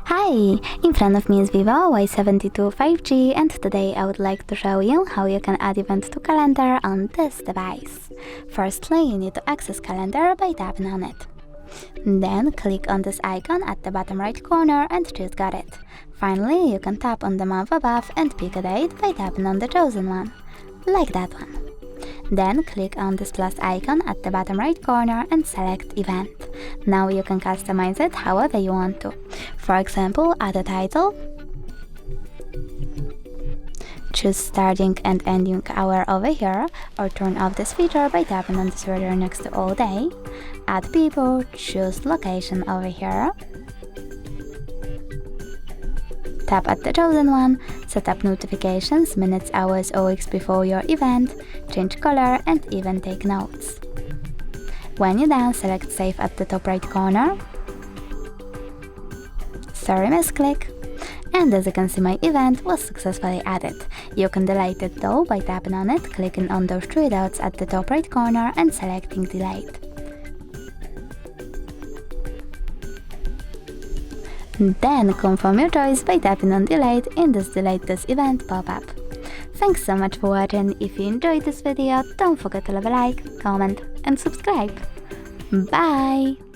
Hi! In front of me is VIVO Y72 5G, and today I would like to show you how you can add event to calendar on this device. Firstly, you need to access calendar by tapping on it. Then click on this icon at the bottom right corner and choose Got It. Finally, you can tap on the month above and pick a date by tapping on the chosen one, like that one. Then click on this plus icon at the bottom right corner and select Event. Now you can customize it however you want to. For example, add a title, choose starting and ending hour over here, or turn off this feature by tapping on this radar next to all day, add people, choose location over here, tap at the chosen one, set up notifications, minutes, hours or weeks before your event, change color and even take notes. When you're done, select Save at the top right corner, sorry misclick, and as you can see, my event was successfully added. You can delete it though by tapping on it, clicking on those three dots at the top right corner and selecting Delete. Then confirm your choice by tapping on Delete in this Delete this event pop-up. Thanks so much for watching. If you enjoyed this video, don't forget to leave a like, comment and subscribe. Bye!